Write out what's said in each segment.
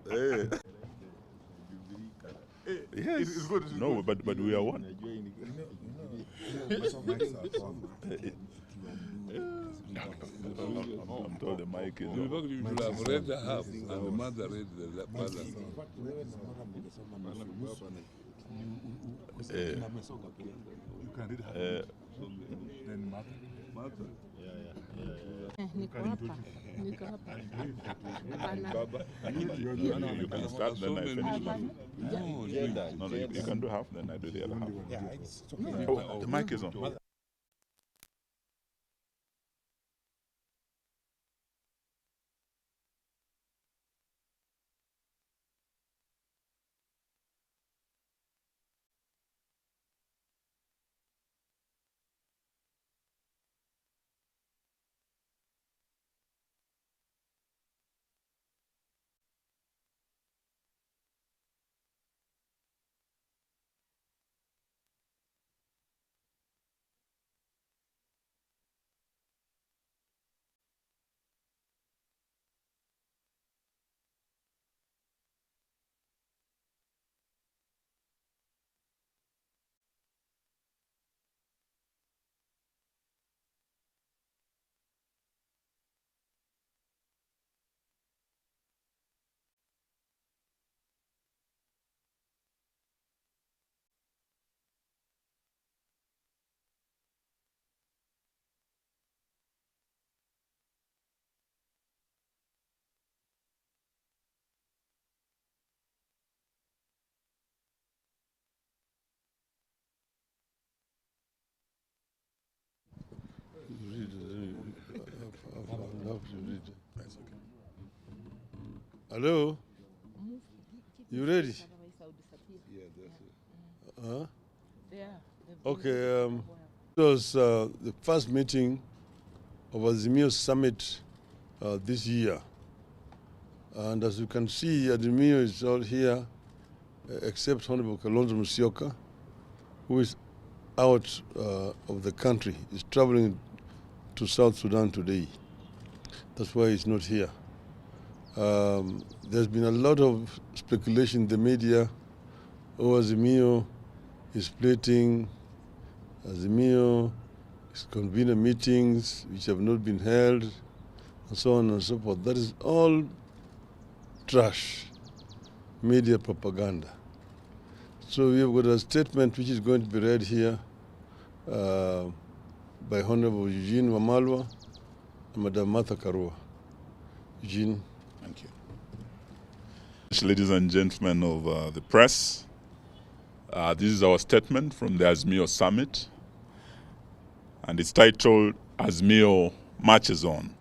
Yes. It's good. No, but we are one. I'm told the mic is on. You should have read the half, and the mother read the father. You can read half. Then mother. You can start, then I finish. No, you can do half, then I do the other half. Oh, the mic is on. Hello? You ready? Yeah, that's it. Huh? Okay. It was the first meeting of Azimio Summit this year. And as you can see, Azimio is all here, except Honorable Kalonzo Musyoka, who is out of the country. He's traveling to South Sudan today. That's why he's not here. There's been a lot of speculation in the media. Oh, Azimio is splitting. Azimio is convening meetings which have not been held, and so on and so forth. That is all trash, media propaganda. So we have got a statement which is going to be read here by Honorable Eugene Wamalwa and Madam Martha Karua. Eugene. Thank you. Ladies and gentlemen of the press, this is our statement from the Azimio Summit, and it's titled Azimio Marches On.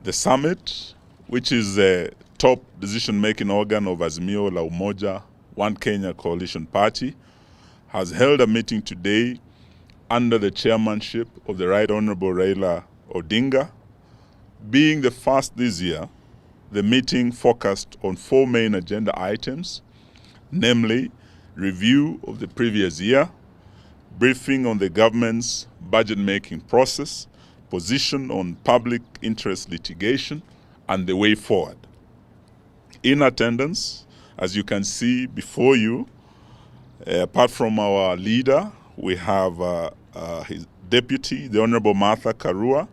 The summit, which is the top decision-making organ of Azimio la Umoja, One Kenya Coalition Party, has held a meeting today under the chairmanship of the Right Honorable Raila Odinga. Being the first this year, the meeting focused on 4 main agenda items, namely review of the previous year, briefing on the government's budget-making process, position on public interest litigation, and the way forward. In attendance, as you can see before you, apart from our leader, we have his deputy, the Honorable Martha Karua,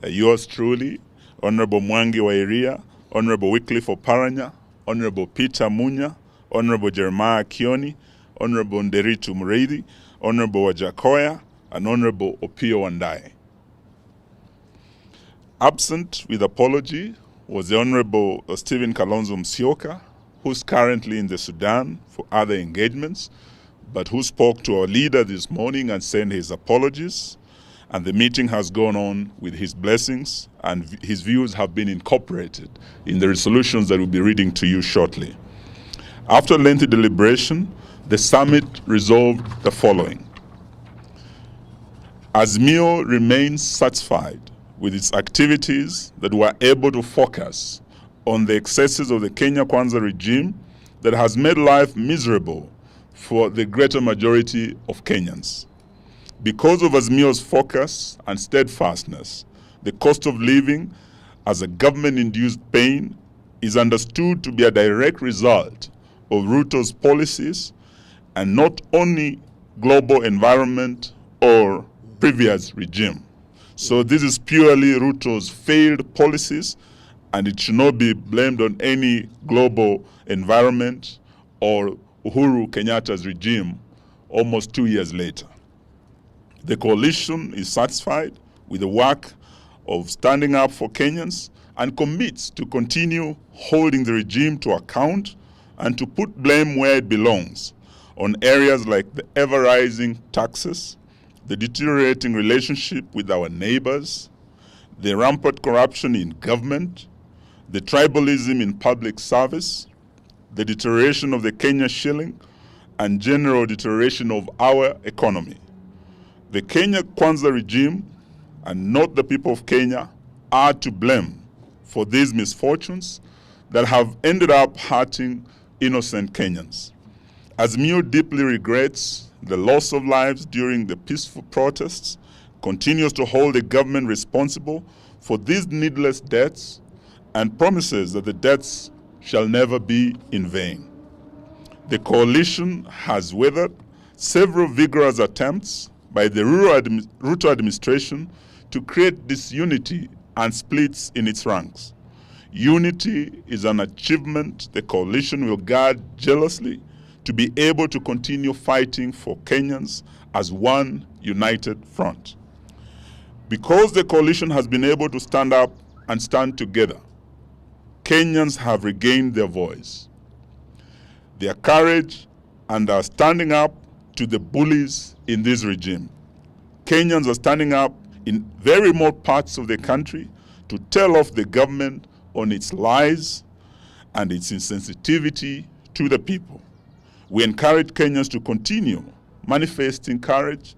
yours truly, Honorable Mwangi Wairia, Honorable Wycliffe Oparanya, Honorable Peter Munya, Honorable Jeremiah Kioni, Honorable Nderitu Muredi, Honorable Wajakoya, and Honorable Opio Wandae. Absent with apology was the Honorable Stephen Kalonzo Musyoka, who's currently in the Sudan for other engagements, but who spoke to our leader this morning and sent his apologies. And the meeting has gone on with his blessings, and his views have been incorporated in the resolutions that we'll be reading to you shortly. After lengthy deliberation, the summit resolved the following. Azimio remains satisfied with its activities that were able to focus on the excesses of the Kenya Kwanza regime that has made life miserable for the greater majority of Kenyans. Because of Azimio's focus and steadfastness, the cost of living as a government-induced pain is understood to be a direct result of Ruto's policies and not only global environment or previous regime. So this is purely Ruto's failed policies, and it should not be blamed on any global environment or Uhuru Kenyatta's regime almost 2 years later. The coalition is satisfied with the work of standing up for Kenyans and commits to continue holding the regime to account and to put blame where it belongs on areas like the ever-rising taxes, the deteriorating relationship with our neighbors, the rampant corruption in government, the tribalism in public service, the deterioration of the Kenya shilling, and general deterioration of our economy. The Kenya Kwanza regime, and not the people of Kenya, are to blame for these misfortunes that have ended up hurting innocent Kenyans. Azimio deeply regrets the loss of lives during the peaceful protests, continues to hold the government responsible for these needless deaths, and promises that the deaths shall never be in vain. The coalition has weathered several vigorous attempts by the Ruto administration to create disunity and splits in its ranks. Unity is an achievement the coalition will guard jealously to be able to continue fighting for Kenyans as one united front. Because the coalition has been able to stand up and stand together, Kenyans have regained their voice, their courage, and are standing up to the bullies in this regime. Kenyans are standing up in very remote parts of the country to tell off the government on its lies and its insensitivity to the people. We encourage Kenyans to continue manifesting courage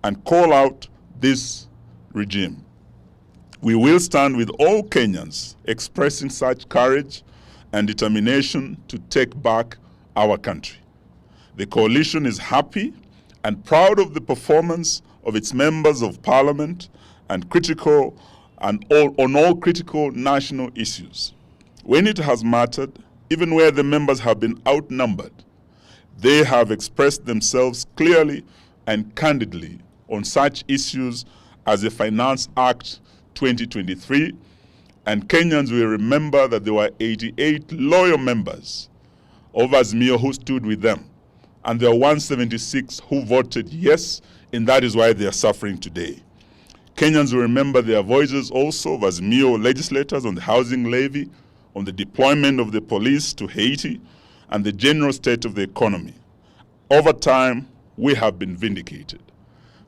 and call out this regime. We will stand with all Kenyans expressing such courage and determination to take back our country. The coalition is happy and proud of the performance of its members of parliament and on all critical national issues. When it has mattered, even where the members have been outnumbered, they have expressed themselves clearly and candidly on such issues as the Finance Act 2023, and Kenyans will remember that there were 88 loyal members of Azimio who stood with them, and there are 176 who voted yes, and that is why they are suffering today. Kenyans will remember their voices also of Azimio legislators on the housing levy, on the deployment of the police to Haiti, and the general state of the economy. Over time, we have been vindicated.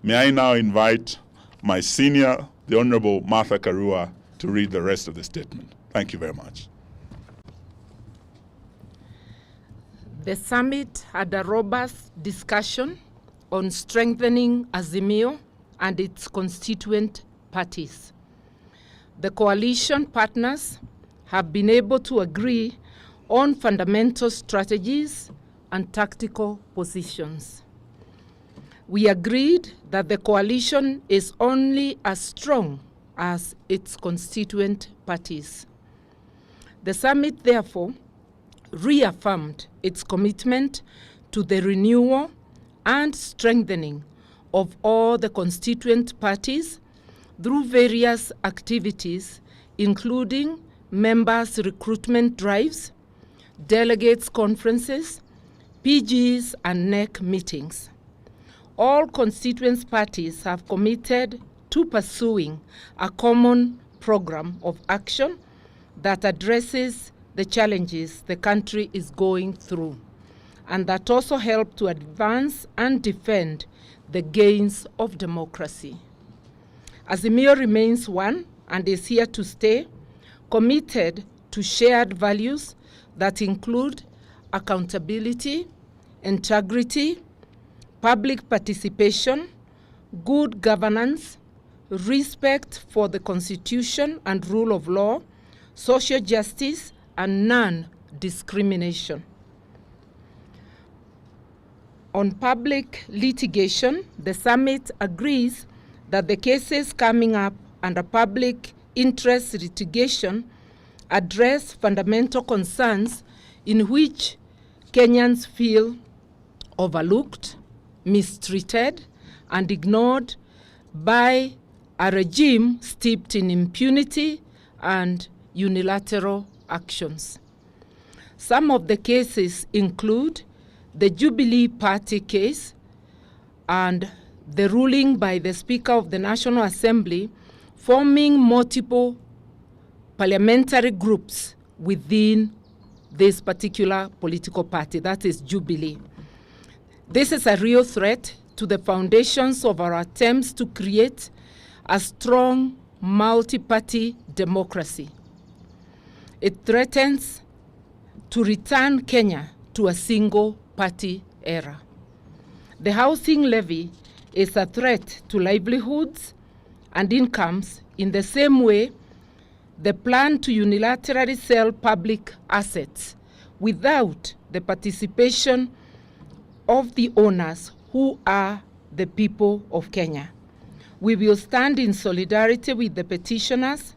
May I now invite my senior, the Honorable Martha Karua, to read the rest of the statement. Thank you very much. The summit had a robust discussion on strengthening Azimio and its constituent parties. The coalition partners have been able to agree on fundamental strategies and tactical positions. We agreed that the coalition is only as strong as its constituent parties. The summit, therefore, reaffirmed its commitment to the renewal and strengthening of all the constituent parties through various activities, including members' recruitment drives, delegates' conferences, PGs, and NEC meetings. All constituent parties have committed to pursuing a common program of action that addresses the challenges the country is going through, and that also help to advance and defend the gains of democracy. Azimio remains one and is here to stay, committed to shared values that include accountability, integrity, public participation, good governance, respect for the Constitution and rule of law, social justice, and non-discrimination. On public litigation, the summit agrees that the cases coming up under public interest litigation address fundamental concerns in which Kenyans feel overlooked, mistreated, and ignored by a regime steeped in impunity and unilateral actions. Some of the cases include the Jubilee Party case and the ruling by the Speaker of the National Assembly forming multiple parliamentary groups within this particular political party, that is Jubilee. This is a real threat to the foundations of our attempts to create a strong multi-party democracy. It threatens to return Kenya to a single-party era. The housing levy is a threat to livelihoods and incomes in the same way the plan to unilaterally sell public assets without the participation of the owners who are the people of Kenya. We will stand in solidarity with the petitioners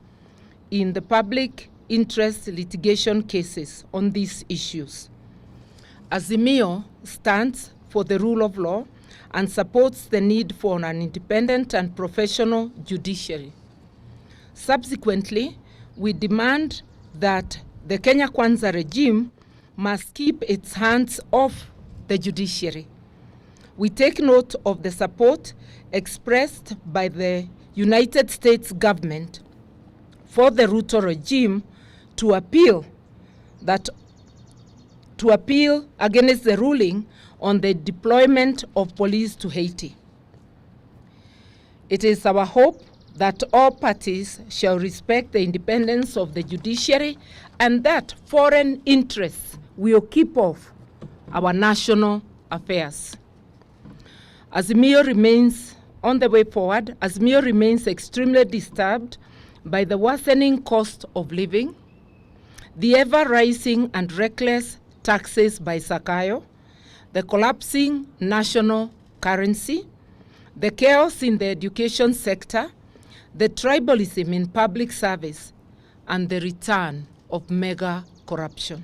in the public interest litigation cases on these issues. Azimio stands for the rule of law and supports the need for an independent and professional judiciary. Subsequently, we demand that the Kenya Kwanza regime must keep its hands off the judiciary. We take note of the support expressed by the United States government for the Ruto regime to appeal against the ruling on the deployment of police to Haiti. It is our hope that all parties shall respect the independence of the judiciary and that foreign interests will keep off our national affairs. Azimio remains on the way forward. Azimio remains extremely disturbed by the worsening cost of living, the ever-rising and reckless taxes by Zakayo, the collapsing national currency, the chaos in the education sector, the tribalism in public service, and the return of mega corruption.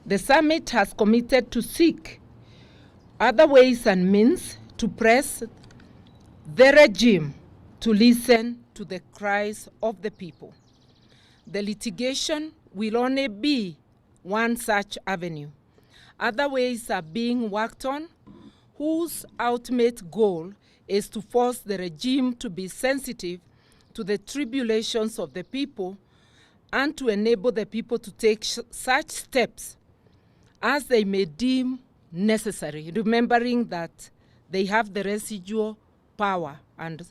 The summit has committed to seek other ways and means to press the regime to listen to the cries of the people. The litigation will only be one such avenue. Other ways are being worked on, whose ultimate goal is to force the regime to be sensitive to the tribulations of the people and to enable the people to take such steps as they may deem necessary, remembering that they have the residual power and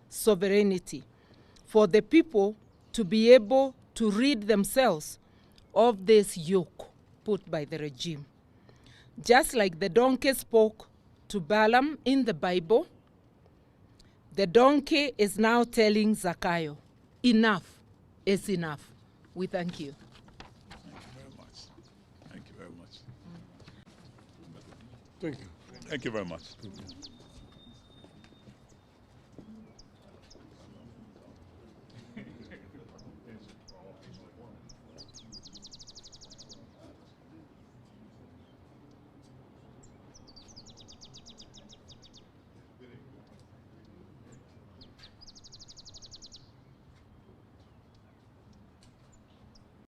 sovereignty for the people to be able to rid themselves of this yoke put by the regime. Just like the donkey spoke to Balaam in the Bible, the donkey is now telling Zakayo, enough is enough. We thank you. Thank you very much. Thank you very much. Thank you. Thank you very much.